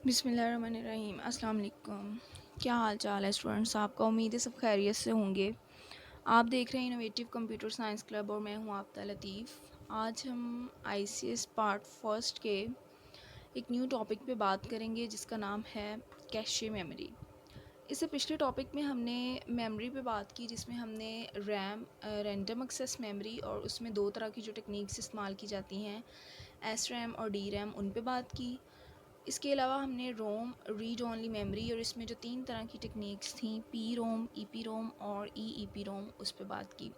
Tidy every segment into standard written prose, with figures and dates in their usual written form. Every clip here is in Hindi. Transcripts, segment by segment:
बिस्मिल्लाहिर्रहमानिर्रहीम। अस्सलाम वालेकुम। क्या हाल चाल है स्टूडेंट्स आपका? उम्मीद है सब खैरियत से होंगे। आप देख रहे हैं इनोवेटिव कंप्यूटर साइंस क्लब और मैं हूं आपदा लतीफ़। आज हम आईसीएस पार्ट फर्स्ट के एक न्यू टॉपिक पे बात करेंगे जिसका नाम है कैशे मेमोरी। इससे पिछले टॉपिक में हमने मेमोरी पे बात की जिसमें हमने रैम रैंडम एक्सेस मेमोरी और उसमें दो तरह की जो टेक्निक्स इस्तेमाल की जाती हैं एस रैम और डी रैम उन पे बात की। इसके अलावा हमने रोम रीड ओनली मेमोरी और इसमें जो तीन तरह की टेक्निक्स थी P ROM E P ROM और ई पी रोम उस पर बात की।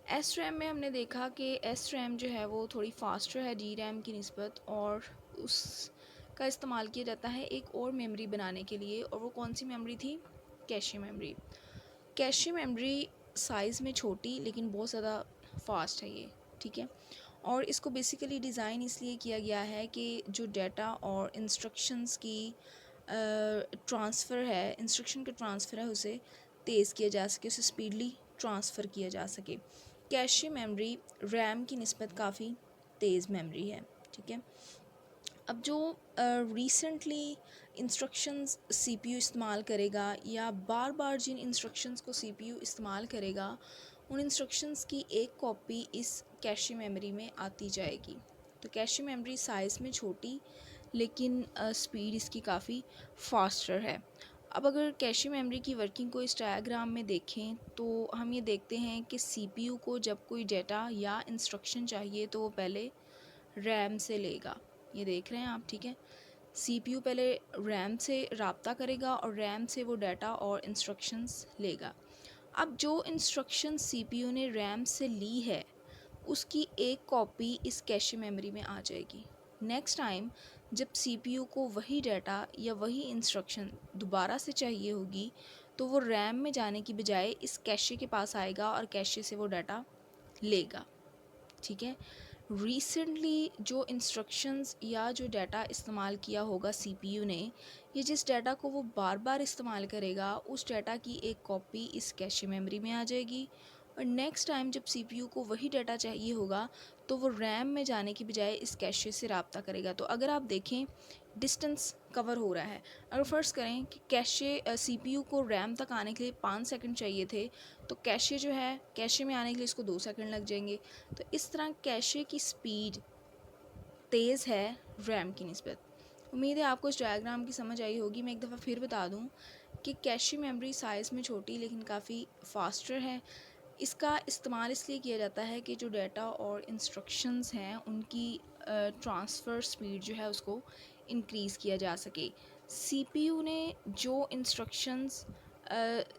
एस रैम में हमने देखा कि एस रैम जो है वो थोड़ी फास्टर है डी रैम की निस्बत और उसका इस्तेमाल किया जाता है एक और मेमोरी बनाने के लिए और वो कौन सी मेमोरी थी? Cache memory. Cache memory size में छोटी लेकिन बहुत ज़्यादा फास्ट है ये, ठीक है। और इसको बेसिकली डिज़ाइन इसलिए किया गया है कि जो डाटा और इंस्ट्रक्शंस की ट्रांसफ़र है, इंस्ट्रक्शन का ट्रांसफ़र है उसे तेज़ किया जा सके, उसे स्पीडली ट्रांसफ़र किया जा सके। कैशे मेमोरी रैम की निस्बत काफ़ी तेज़ मेमोरी है, ठीक है। अब जो रिसेंटली इंस्ट्रक्शंस सीपीयू इस्तेमाल करेगा या बार बार जिन इंस्ट्रक्शंस को सीपीयू इस्तेमाल करेगा उन इंस्ट्रक्शंस की एक कॉपी इस कैशे मेमोरी में आती जाएगी। तो कैशे मेमोरी साइज़ में छोटी लेकिन स्पीड इसकी काफ़ी फास्टर है। अब अगर कैशे मेमोरी की वर्किंग को इस डायग्राम में देखें तो हम ये देखते हैं कि सीपीयू को जब कोई डाटा या इंस्ट्रक्शन चाहिए तो वो पहले रैम से लेगा। ये देख रहे हैं आप, ठीक है। सीपीयू पहले रैम से राब्ता करेगा और रैम से वो डाटा और इंस्ट्रक्शंस लेगा। अब जो इंस्ट्रक्शन सीपीयू ने रैम से ली है उसकी एक कॉपी इस कैशे मेमोरी में आ जाएगी। नेक्स्ट टाइम जब सीपीयू को वही डाटा या वही इंस्ट्रक्शन दोबारा से चाहिए होगी तो वो रैम में जाने की बजाय इस कैशे के पास आएगा और कैशे से वो डाटा लेगा, ठीक है। रिसेंटली जो इंस्ट्रक्शंस या जो डाटा इस्तेमाल किया होगा सीपीयू ने, ये जिस डाटा को वो बार बार इस्तेमाल करेगा उस डाटा की एक कॉपी इस कैशे मेमोरी में आ जाएगी और नेक्स्ट टाइम जब सीपीयू को वही डाटा चाहिए होगा तो वो रैम में जाने की बजाय इस कैशे से रब्ता करेगा। तो अगर आप देखें डिस्टेंस कवर हो रहा है। अगर फ़र्ज़ करें कि कैशे सीपीयू को रैम तक आने के लिए 5 सेकंड चाहिए थे तो कैशे जो है कैशे में आने के लिए इसको 2 सेकंड लग जाएंगे। तो इस तरह कैशे की स्पीड तेज़ है रैम की निस्बत। उम्मीद है आपको इस डायग्राम की समझ आई होगी। मैं एक दफ़ा फिर बता दूं कि कैशे मेमोरी साइज़ में छोटी लेकिन काफ़ी फास्टर है। इसका इस्तेमाल इसलिए किया जाता है कि जो डाटा और इंस्ट्रक्शंस हैं उनकी ट्रांसफ़र स्पीड जो है उसको इंक्रीज़ किया जा सके। सीपीयू ने जो इंस्ट्रक्शंस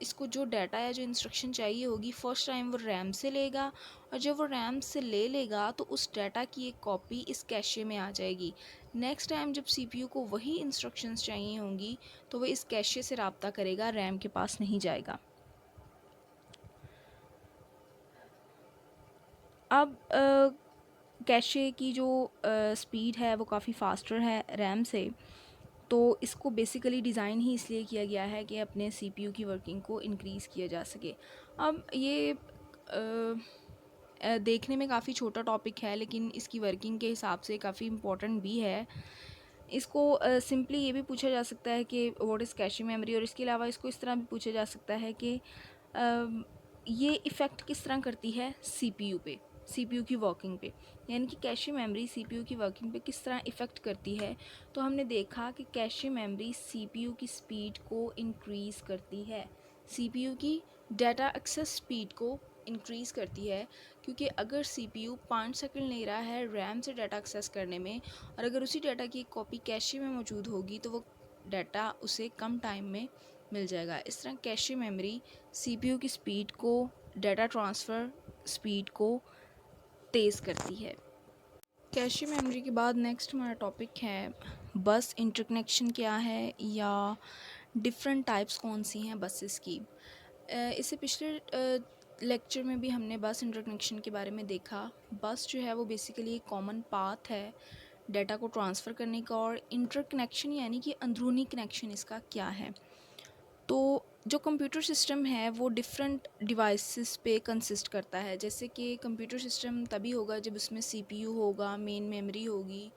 इसको जो डाटा या जो इंस्ट्रक्शन चाहिए होगी फ़र्स्ट टाइम वो रैम से लेगा और जब वो रैम से ले लेगा तो उस डाटा की एक कॉपी इस कैशे में आ जाएगी। नेक्स्ट टाइम जब सीपीयू को वही इंस्ट्रक्शंस चाहिए होंगी तो वो इस कैशे से रब्ता करेगा, रैम के पास नहीं जाएगा। अब कैशे की जो स्पीड है वो काफ़ी फास्टर है रैम से, तो इसको बेसिकली डिज़ाइन ही इसलिए किया गया है कि अपने सीपीयू की वर्किंग को इंक्रीज़ किया जा सके। अब ये देखने में काफ़ी छोटा टॉपिक है लेकिन इसकी वर्किंग के हिसाब से काफ़ी इम्पोर्टेंट भी है। इसको सिंपली ये भी पूछा जा सकता है कि व्हाट इज़ कैशे मेमोरी और इसके अलावा इसको इस तरह भी पूछा जा सकता है कि ये इफ़ेक्ट किस तरह करती है सीपीयू पे, सीपीयू की वर्किंग पे, यानी कि कैशे मेमोरी सीपीयू की वर्किंग पे किस तरह इफ़ेक्ट करती है। तो हमने देखा कि कैशे मेमोरी सीपीयू की स्पीड को इंक्रीज़ करती है, सीपीयू की डाटा एक्सेस स्पीड को इंक्रीज़ करती है, क्योंकि अगर सीपीयू 5 सेकंड ले रहा है रैम से डाटा एक्सेस करने में और अगर उसी डाटा की एक कॉपी कैशे में मौजूद होगी तो वो डाटा उसे कम टाइम में मिल जाएगा। इस तरह कैशे मेमोरी सीपीयू की स्पीड को, डाटा ट्रांसफ़र स्पीड को तेज़ करती है। कैशे मेमोरी के बाद नेक्स्ट हमारा टॉपिक है बस इंटरकनेक्शन क्या है या डिफरेंट टाइप्स कौन सी हैं बसेस की। इससे पिछले लेक्चर में भी हमने बस इंटरकनेक्शन के बारे में देखा। बस जो है वो बेसिकली एक कॉमन पाथ है डाटा को ट्रांसफ़र करने का और इंटरकनेक्शन यानी कि अंदरूनी कनेक्शन इसका क्या है। तो जो कंप्यूटर सिस्टम है वो डिफरेंट डिवाइसेस पे कंसिस्ट करता है। जैसे कि कंप्यूटर सिस्टम तभी होगा जब उसमें सीपीयू होगा, मेन मेमोरी होगी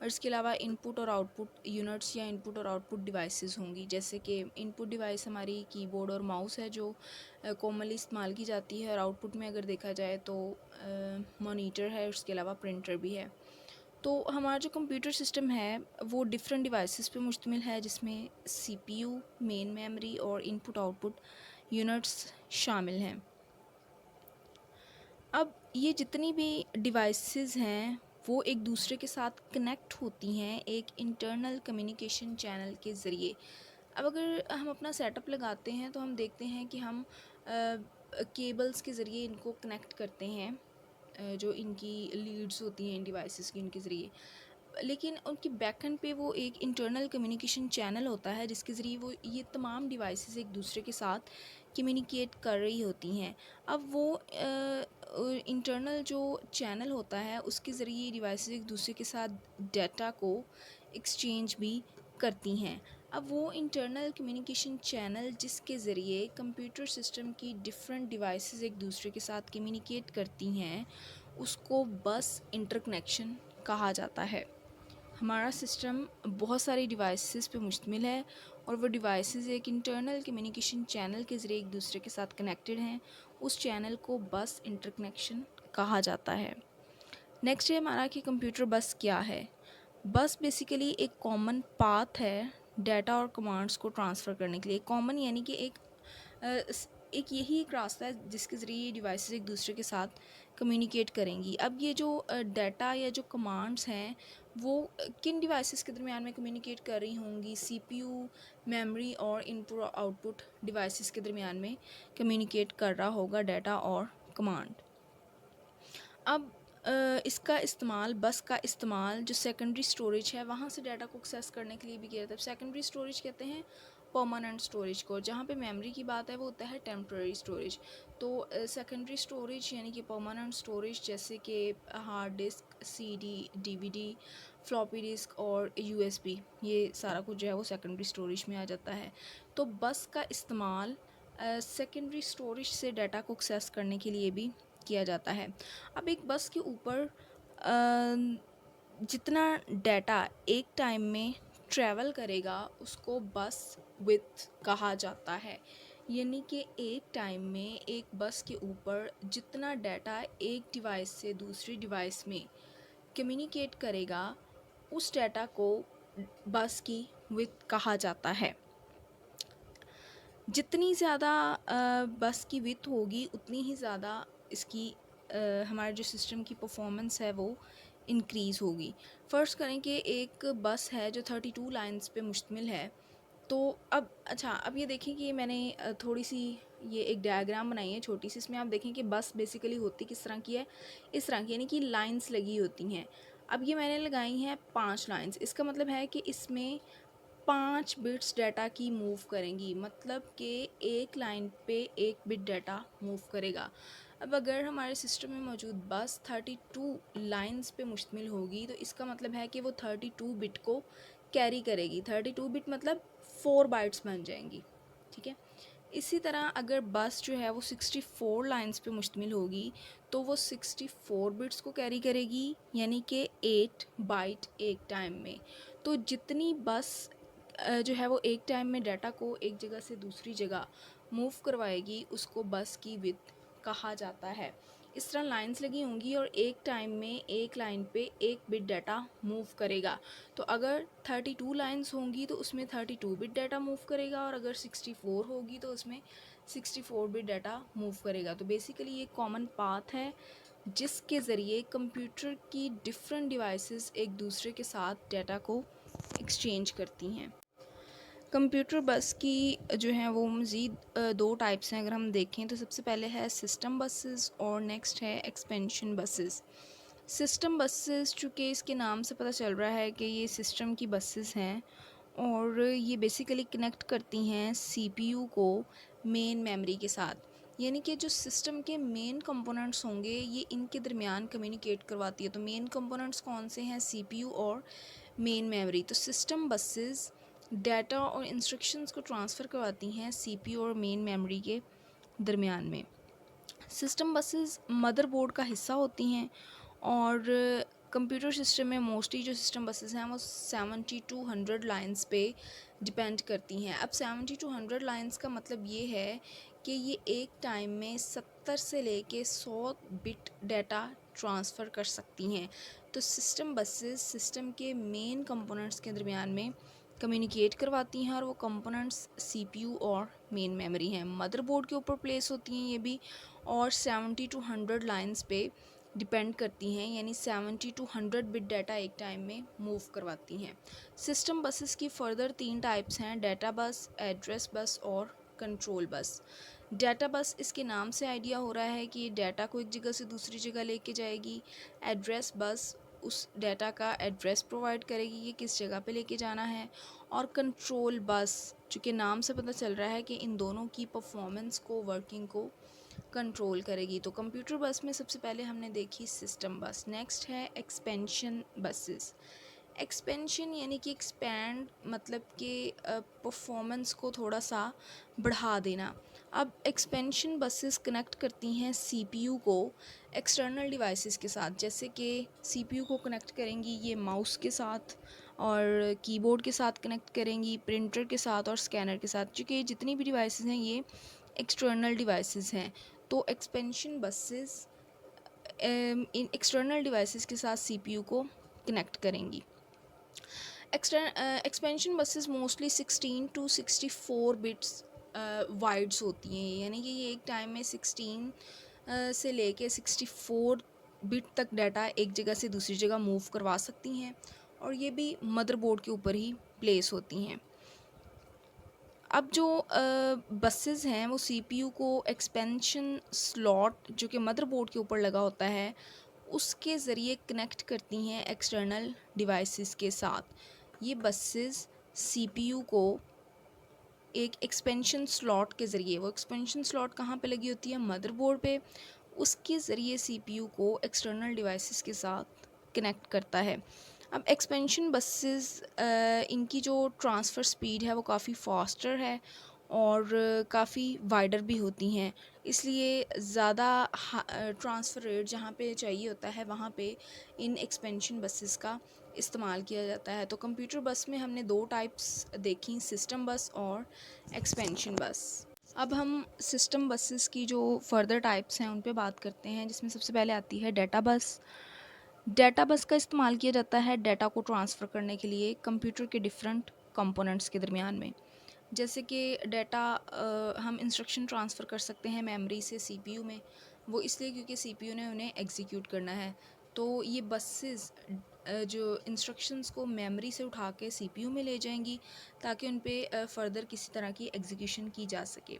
और इसके अलावा इनपुट और आउटपुट यूनिट्स या इनपुट और आउटपुट डिवाइसेस होंगी, जैसे कि इनपुट डिवाइस हमारी कीबोर्ड और माउस है जो कॉमनली इस्तेमाल की जाती है, और आउटपुट में अगर देखा जाए तो मॉनिटर है, उसके अलावा प्रिंटर भी है। तो हमारा जो कंप्यूटर सिस्टम है वो डिफरेंट डिवाइसेस पे मुश्तमिल है, जिसमें सीपीयू, मेन मेमोरी और इनपुट आउटपुट यूनिट्स शामिल हैं। अब ये जितनी भी डिवाइसेस हैं वो एक दूसरे के साथ कनेक्ट होती हैं एक इंटरनल कम्युनिकेशन चैनल के ज़रिए। अब अगर हम अपना सेटअप लगाते हैं तो हम देखते हैं कि हम केबल्स के ज़रिए इनको कनेक्ट करते हैं, जो इनकी लीड्स होती हैं इन डिवाइसेस की, इनके ज़रिए। लेकिन उनकी बैकएंड पे वो एक इंटरनल कम्युनिकेशन चैनल होता है जिसके ज़रिए वो ये तमाम डिवाइसेस एक दूसरे के साथ कम्युनिकेट कर रही होती हैं। अब वो इंटरनल जो चैनल होता है उसके ज़रिए डिवाइसेस एक दूसरे के साथ डाटा को एक्सचेंज भी करती हैं। अब वो इंटरनल कम्युनिकेशन चैनल जिसके ज़रिए कंप्यूटर सिस्टम की डिफरेंट डिवाइसेस एक दूसरे के साथ कम्युनिकेट करती हैं उसको बस इंटरकनेक्शन कहा जाता है। हमारा सिस्टम बहुत सारी डिवाइसेस पे मुश्तमिल है और वो डिवाइसेस एक इंटरनल कम्युनिकेशन चैनल के ज़रिए एक दूसरे के साथ कनेक्टेड हैं। उस चैनल को बस इंटरकनेक्शन कहा जाता है। नेक्स्ट है हमारा कि कंप्यूटर बस क्या है। बस बेसिकली एक कॉमन पाथ है डाटा और कमांड्स को ट्रांसफ़र करने के लिए। कॉमन यानी कि एक यही एक रास्ता है जिसके ज़रिए ये डिवाइसेस एक दूसरे के साथ कम्युनिकेट करेंगी। अब ये जो डाटा या जो कमांड्स हैं वो किन डिवाइसेस के दरमियान में कम्युनिकेट कर रही होंगी, सीपीयू, मेमोरी और इनपुट और आउटपुट डिवाइसेस के दरमियान में कम्युनिकेट कर रहा होगा डाटा और कमांड। अब इसका इस्तेमाल, बस का इस्तेमाल जो सेकेंडरी स्टोरेज है वहाँ से डाटा को एक्सेस करने के लिए भी किया जाता है। सेकेंडरी स्टोरेज कहते हैं परमानेंट स्टोरेज को, जहाँ पे मेमोरी की बात है वो होता है टेम्प्रेरी स्टोरेज। तो सेकेंडरी स्टोरेज यानी कि परमानेंट स्टोरेज जैसे कि hard disk, CD, DVD, floppy disk और यूएसबी, ये सारा कुछ जो है वो सेकेंडरी स्टोरेज में आ जाता है। तो बस का इस्तेमाल सेकेंडरी स्टोरेज से डाटा को एक्सेस करने के लिए भी किया जाता है। अब एक बस के ऊपर जितना डाटा एक टाइम में ट्रैवल करेगा उसको बस विड्थ कहा जाता है। यानी कि एक टाइम में एक बस के ऊपर जितना डाटा एक डिवाइस से दूसरी डिवाइस में कम्युनिकेट करेगा उस डाटा को बस की विड्थ कहा जाता है। जितनी ज़्यादा बस की विड्थ होगी उतनी ही ज़्यादा इसकी हमारे जो सिस्टम की परफॉर्मेंस है वो इंक्रीज़ होगी। फ़र्ज़ करें कि एक बस है जो 32 लाइंस पे मुश्तमिल है। तो अब ये देखें कि मैंने थोड़ी सी ये एक डायग्राम बनाई है छोटी सी। इसमें आप देखें कि बस बेसिकली होती किस तरह की है, इस तरह की, यानी कि लाइंस लगी होती हैं। अब ये मैंने लगाई हैं 5 लाइंस। इसका मतलब है कि इसमें 5 बिट्स डाटा की मूव करेंगी, मतलब कि एक लाइन पे एक बिट डाटा मूव करेगा। अब अगर हमारे सिस्टम में मौजूद बस 32 लाइंस पे मुश्तमिल होगी तो इसका मतलब है कि वो 32 बिट को कैरी करेगी। 32 बिट मतलब 4 बाइट्स बन जाएंगी, ठीक है। इसी तरह अगर बस जो है वो 64 लाइंस पे मुश्तमिल होगी तो वो 64 बिट्स को कैरी करेगी, यानी कि 8 बाइट एक टाइम में। तो जितनी बस जो है वो एक टाइम में डाटा को एक जगह से दूसरी जगह मूव करवाएगी उसको बस की विड्थ कहा जाता है। इस तरह लाइंस लगी होंगी और एक टाइम में एक लाइन पे एक बिट डाटा मूव करेगा। तो अगर 32 लाइंस होंगी तो उसमें 32 बिट डाटा मूव करेगा, और अगर 64 होगी तो उसमें 64 बिट डाटा मूव करेगा। तो बेसिकली ये कॉमन पाथ है जिसके ज़रिए कंप्यूटर की डिफरेंट डिवाइसेस एक दूसरे के साथ डाटा को एक्सचेंज करती हैं। कंप्यूटर बस की जो है वो मज़ीद 2 टाइप्स हैं। अगर हम देखें तो सबसे पहले है सिस्टम बसेस और नेक्स्ट है एक्सपेंशन बसेस। सिस्टम बसेस चूँकि इसके नाम से पता चल रहा है कि ये सिस्टम की बसेस हैं और ये बेसिकली कनेक्ट करती हैं सीपीयू को मेन मेमोरी के साथ। यानी कि जो सिस्टम के मेन कंपोनेंट्स होंगे ये इनके दरमियान कम्युनिकेट करवाती है। तो मेन कंपोनेंट्स कौन से हैं? सीपीयू और मेन मेमोरी। तो सिस्टम बसेस डाटा और इंस्ट्रक्शंस को ट्रांसफ़र करवाती हैं सीपीयू और मेन मेमोरी के दरमियान में। सिस्टम बसेस मदरबोर्ड का हिस्सा होती हैं और कंप्यूटर सिस्टम में मोस्टली जो सिस्टम बसेस हैं वो 70 to 100 लाइंस पे डिपेंड करती हैं। अब 70 to 100 लाइंस का मतलब ये है कि ये एक टाइम में 70 से लेके 100 बिट डाटा ट्रांसफ़र कर सकती हैं। तो सिस्टम बसेस सिस्टम के मेन कंपोनेंट्स के दरमियान में कम्युनिकेट करवाती हैं, और वो कंपोनेंट्स सीपीयू और मेन मेमोरी हैं। मदरबोर्ड के ऊपर प्लेस होती हैं ये भी, और 70 to 100 लाइंस पे डिपेंड करती हैं, यानी 70 to 100 बिट डाटा एक टाइम में मूव करवाती हैं। सिस्टम बसेस की फ़र्दर 3 टाइप्स हैं: डाटा बस, एड्रेस बस और कंट्रोल बस। डाटा बस, इसके नाम से आइडिया हो रहा है कि ये डाटा को एक जगह से दूसरी जगह लेके जाएगी। एड्रेस बस उस डाटा का एड्रेस प्रोवाइड करेगी कि किस जगह पे लेके जाना है। और कंट्रोल बस, चूँकि नाम से पता चल रहा है कि इन दोनों की परफॉर्मेंस को, वर्किंग को कंट्रोल करेगी। तो कंप्यूटर बस में सबसे पहले हमने देखी सिस्टम बस। नेक्स्ट है एक्सपेंशन बसेस। एक्सपेंशन यानी कि एक्सपैंड, मतलब कि परफॉर्मेंस को थोड़ा सा बढ़ा देना। अब एक्सपेंशन बसेस कनेक्ट करती हैं सीपीयू को एक्सटर्नल डिवाइसेस के साथ, जैसे कि सीपीयू को कनेक्ट करेंगी ये माउस के साथ, और कीबोर्ड के साथ कनेक्ट करेंगी, प्रिंटर के साथ और स्कैनर के साथ। चूँकि जितनी भी डिवाइसेस हैं ये एक्सटर्नल डिवाइसेस हैं, तो एक्सपेंशन बसेस इन एक्सटर्नल डिवाइसेस के साथ सीपीयू को कनेक्ट करेंगी। Expansion buses mostly 16 to 64 bits wides होती हैं, यानी कि ये एक टाइम में 16 से लेके 64 बिट तक डाटा एक जगह से दूसरी जगह मूव करवा सकती हैं, और ये भी मदरबोर्ड के ऊपर ही प्लेस होती हैं। अब जो बसेस हैं वो सीपीयू को एक्सपेंशन स्लॉट जो कि मदरबोर्ड के ऊपर लगा होता है उसके ज़रिए कनेक्ट करती हैं एक्सटर्नल डिवाइसेस के साथ। ये बसेस सीपीयू को एक एक्सपेंशन स्लॉट के ज़रिए, वो एक्सपेंशन स्लॉट कहाँ पे लगी होती है? मदरबोर्ड पे। उसके ज़रिए सीपीयू को एक्सटर्नल डिवाइसेस के साथ कनेक्ट करता है। अब एक्सपेंशन बसेस इनकी जो ट्रांसफ़र स्पीड है वो काफ़ी फास्टर है और काफ़ी वाइडर भी होती हैं, इसलिए ज़्यादा ट्रांसफ़र रेट जहाँ पे चाहिए होता है वहाँ पे इन एक्सपेंशन बसेस का इस्तेमाल किया जाता है। तो कंप्यूटर बस में हमने 2 टाइप्स देखी, सिस्टम बस और एक्सपेंशन बस। अब हम सिस्टम बसेस की जो फर्दर टाइप्स हैं उन पे बात करते हैं, जिसमें सबसे पहले आती है डाटा बस। डाटा बस का इस्तेमाल किया जाता है डाटा को ट्रांसफ़र करने के लिए कंप्यूटर के डिफरेंट कंपोनेंट्स के दरमियान में। जैसे कि डाटा हम इंस्ट्रक्शन ट्रांसफ़र कर सकते हैं मेमोरी से सीपीयू में, वो इसलिए क्योंकि सीपीयू ने उन्हें एग्जीक्यूट करना है। तो ये बसेस जो इंस्ट्रक्शंस को मेमोरी से उठा के सीपीयू में ले जाएंगी ताकि उन पे फ़र्दर किसी तरह की एग्जीक्यूशन की जा सके।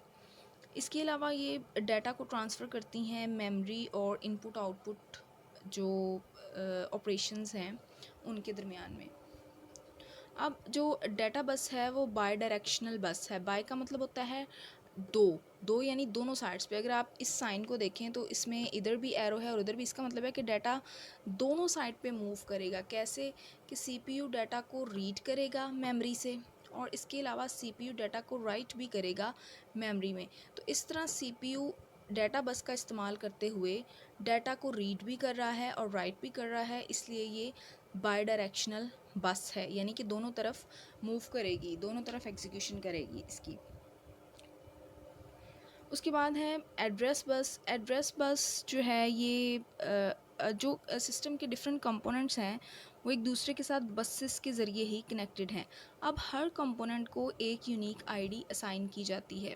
इसके अलावा ये डाटा को ट्रांसफ़र करती हैं मेमोरी और इनपुट आउटपुट जो ऑपरेशंस हैं उनके दरमियान में। अब जो डाटा बस है वो बाई डायरेक्शनल बस है। बाई का मतलब होता है दो यानी दोनों साइड्स पे। अगर आप इस साइन को देखें तो इसमें इधर भी एरो है और उधर भी, इसका मतलब है कि डाटा दोनों साइड पे मूव करेगा। कैसे कि सीपीयू डाटा को रीड करेगा मेमोरी से, और इसके अलावा सीपीयू डाटा को राइट भी करेगा मेमोरी में। तो इस तरह सीपीयू डाटा बस का इस्तेमाल करते हुए डाटा को रीड भी कर रहा है और राइट भी कर रहा है, इसलिए ये बाई डायरेक्शनल बस है, यानी कि दोनों तरफ मूव करेगी, दोनों तरफ एग्जीक्यूशन करेगी इसकी। उसके बाद है एड्रेस बस। एड्रेस बस जो है ये जो सिस्टम के डिफरेंट कंपोनेंट्स हैं वो एक दूसरे के साथ बसेस के ज़रिए ही कनेक्टेड हैं। अब हर कंपोनेंट को एक यूनिक आईडी असाइन की जाती है।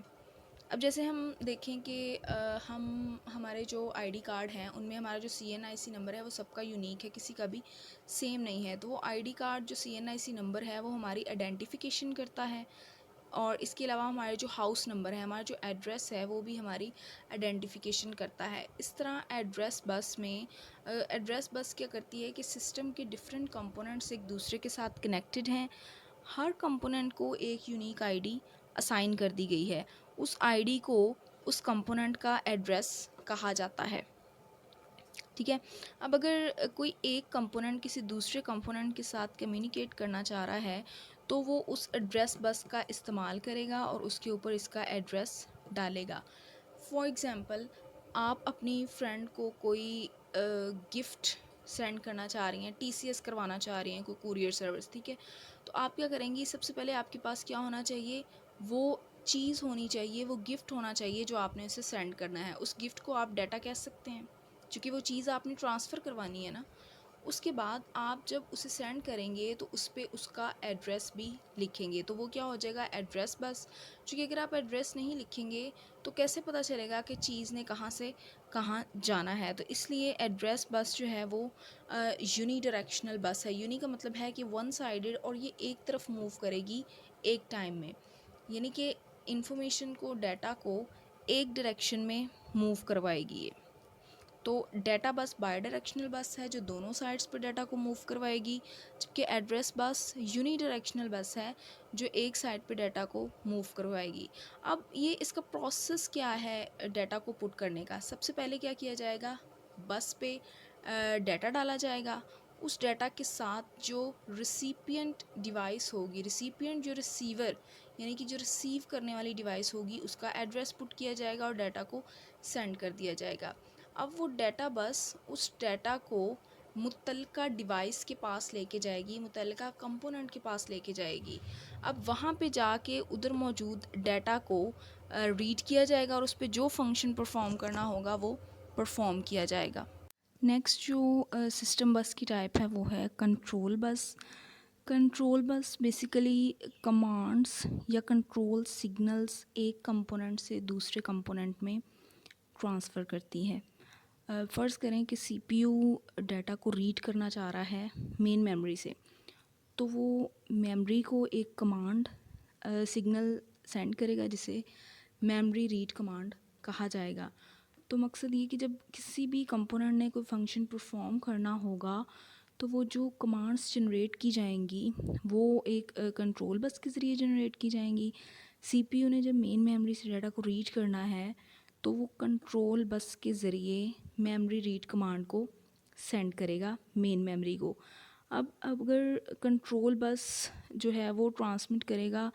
अब जैसे हम देखें कि हम हमारे जो आईडी कार्ड हैं उनमें हमारा जो CNIC नंबर है वो सबका यूनिक है, किसी का भी सेम नहीं है। तो वो आईडी कार्ड जो CNIC नंबर है वो हमारी आइडेंटिफिकेशन करता है, और इसके अलावा हमारे जो हाउस नंबर है, हमारा जो एड्रेस है वो भी हमारी आइडेंटिफिकेशन करता है। इस तरह एड्रेस बस में एड्रेस बस क्या करती है कि सिस्टम के डिफरेंट कंपोनेंट्स एक दूसरे के साथ कनेक्टेड हैं। हर कंपोनेंट को एक यूनिक आईडी असाइन कर दी गई है। उस आईडी को उस कंपोनेंट का एड्रेस कहा जाता है। ठीक है। अब अगर कोई एक कंपोनेंट किसी दूसरे कंपोनेंट के साथ कम्युनिकेट करना चाह रहा है तो वो उस एड्रेस बस का इस्तेमाल करेगा और उसके ऊपर इसका एड्रेस डालेगा। फॉर एग्ज़ाम्पल, आप अपनी फ्रेंड को कोई गिफ्ट सेंड करना चाह रही हैं, TCS करवाना चाह रही हैं, कोई कुरियर सर्विस, ठीक है। तो आप क्या करेंगी, सबसे पहले आपके पास क्या होना चाहिए, वो चीज़ होनी चाहिए, वो गिफ्ट होना चाहिए जो आपने उसे सेंड करना है। उस गिफ्ट को आप डाटा कह सकते हैं, क्योंकि वो चीज़ आपने ट्रांसफ़र करवानी है ना। उसके बाद आप जब उसे सेंड करेंगे तो उस पर उसका एड्रेस भी लिखेंगे, तो वो क्या हो जाएगा, एड्रेस बस। क्योंकि अगर आप एड्रेस नहीं लिखेंगे तो कैसे पता चलेगा कि चीज़ ने कहाँ से कहाँ जाना है। तो इसलिए एड्रेस बस जो है वो यूनी डायरेक्शनल बस है। यूनी का मतलब है कि वन साइडेड, और ये एक तरफ मूव करेगी एक टाइम में, यानी कि इंफॉर्मेशन को, डाटा को एक डायरेक्शन में मूव करवाएगी ये। तो डाटा बस बाई डायरेक्शनल बस है जो दोनों साइड्स पर डाटा को मूव करवाएगी, जबकि एड्रेस बस यूनी डायरेक्शनल बस है जो एक साइड पे डाटा को मूव करवाएगी। अब ये इसका प्रोसेस क्या है डाटा को पुट करने का, सबसे पहले क्या किया जाएगा, बस पे डाटा डाला जाएगा। उस डाटा के साथ जो रिसिपिएंट डिवाइस होगी, रिसिपिएंट जो रिसीवर यानी कि जो रिसीव करने वाली डिवाइस होगी, उसका एड्रेस पुट किया जाएगा और डाटा को सेंड कर दिया जाएगा। अब वो डाटा बस उस डाटा को मुतलका डिवाइस के पास लेके जाएगी, मुतलका कंपोनेंट के पास लेके जाएगी। अब वहाँ पे जाके उधर मौजूद डाटा को रीड किया जाएगा और उस पर जो फंक्शन परफॉर्म करना होगा वो परफॉर्म किया जाएगा। नेक्स्ट जो सिस्टम बस की टाइप है वो है control bus. Control bus basically commands या कंट्रोल सिग्नल्स एक कंपोनेंट से दूसरे कंपोनेंट में ट्रांसफ़र करती है। फ़र्ज़ करें कि CPU डाटा को रीड करना चाह रहा है मेन मेमोरी से, तो वो मेमोरी को एक कमांड सिग्नल सेंड करेगा जिसे मेमोरी रीड कमांड कहा जाएगा। तो मकसद ये कि जब किसी भी कंपोनेंट ने कोई फंक्शन परफॉर्म करना होगा तो वो जो कमांड्स जनरेट की जाएंगी वो एक कंट्रोल बस के ज़रिए जनरेट की जाएंगी। CPU ने जब मेन मेमोरी से डाटा को रीड करना है तो वो कंट्रोल बस के ज़रिए मेमोरी रीड कमांड को सेंड करेगा मेन मेमोरी को। अब अगर कंट्रोल बस जो है वो ट्रांसमिट करेगा,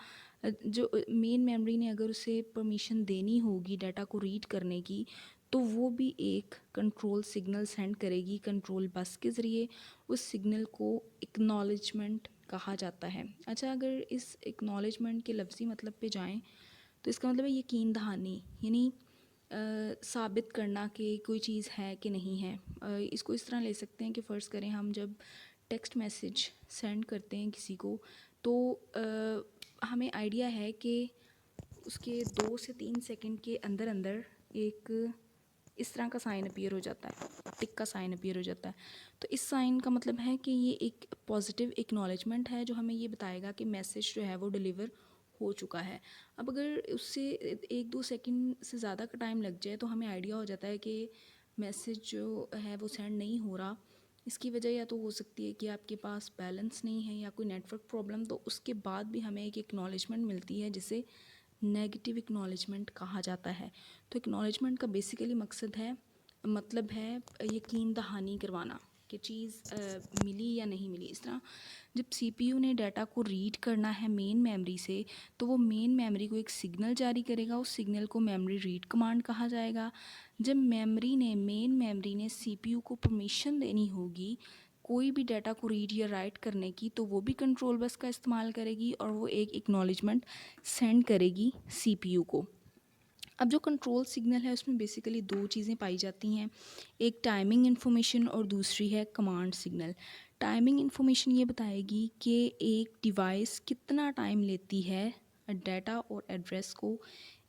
जो मेन मेमोरी ने अगर उसे परमिशन देनी होगी डाटा को रीड करने की, तो वो भी एक कंट्रोल सिग्नल सेंड करेगी कंट्रोल बस के ज़रिए। उस सिग्नल को एक्नॉलेजमेंट कहा जाता है। अच्छा, अगर इस एक्नॉलेजमेंट के लफ्ज़ी मतलब पे जाएं तो इसका मतलब है यकीन दहानी, यानी साबित करना कि कोई चीज़ है कि नहीं है। इसको इस तरह ले सकते हैं कि फ़र्ज़ करें हम जब टेक्स्ट मैसेज सेंड करते हैं किसी को तो हमें आइडिया है कि उसके 2 से 3 सेकंड के अंदर अंदर एक इस तरह का साइन अपीयर हो जाता है, टिक का साइन अपीयर हो जाता है। तो इस साइन का मतलब है कि ये एक पॉजिटिव एक्नॉलेजमेंट है जो हमें ये बताएगा कि मैसेज जो है वो डिलीवर हो चुका है। अब अगर उससे 1-2 सेकंड से ज़्यादा का टाइम लग जाए तो हमें आइडिया हो जाता है कि मैसेज जो है वो सेंड नहीं हो रहा। इसकी वजह या तो हो सकती है कि आपके पास बैलेंस नहीं है या कोई नेटवर्क प्रॉब्लम, तो उसके बाद भी हमें एक एक्नॉलेजमेंट मिलती है जिसे नेगेटिव एक्नॉलेजमेंट कहा जाता है। तो एक्नॉलेजमेंट का बेसिकली मकसद है, मतलब है यकीन दहानी करवाना कि चीज़ मिली या नहीं मिली। इस तरह जब CPU ने डाटा को रीड करना है मेन मेमोरी से तो वो मेन मेमोरी को एक सिग्नल जारी करेगा, उस सिग्नल को मेमोरी रीड कमांड कहा जाएगा। जब मेन मेमोरी ने CPU को परमिशन देनी होगी कोई भी डाटा को रीड या राइट करने की, तो वो भी कंट्रोल बस का इस्तेमाल करेगी और वो एक एक्नॉलेजमेंट सेंड करेगी CPU को। अब जो कंट्रोल सिग्नल है उसमें बेसिकली 2 चीज़ें पाई जाती हैं, एक टाइमिंग इन्फॉर्मेशन और दूसरी है कमांड सिग्नल। टाइमिंग इन्फॉर्मेशन ये बताएगी कि एक डिवाइस कितना टाइम लेती है डाटा और एड्रेस को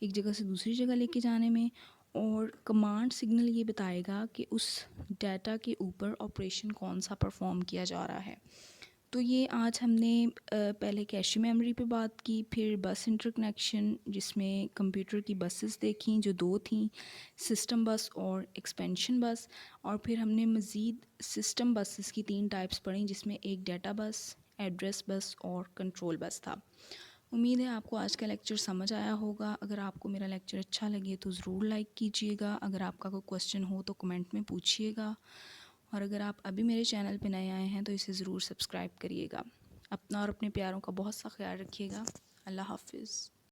एक जगह से दूसरी जगह लेके जाने में, और कमांड सिग्नल ये बताएगा कि उस डाटा के ऊपर ऑपरेशन कौन सा परफॉर्म किया जा रहा है। तो ये आज हमने पहले कैशे मेमोरी पे बात की, फिर बस इंटरकनेक्शन जिसमें कंप्यूटर की बसेस देखी जो 2 थीं, सिस्टम बस और एक्सपेंशन बस, और फिर हमने मज़ीद सिस्टम बसेस की 3 टाइप्स पढ़ी जिसमें एक डाटा बस, एड्रेस बस और कंट्रोल बस था। उम्मीद है आपको आज का लेक्चर समझ आया होगा। अगर आपको मेरा लेक्चर अच्छा लगे तो ज़रूर लाइक कीजिएगा। अगर आपका कोई क्वेश्चन हो तो कमेंट में पूछिएगा, और अगर आप अभी मेरे चैनल पे नए आए हैं तो इसे ज़रूर सब्सक्राइब करिएगा। अपना और अपने प्यारों का बहुत सा ख्याल रखिएगा। अल्लाह हाफ़िज़।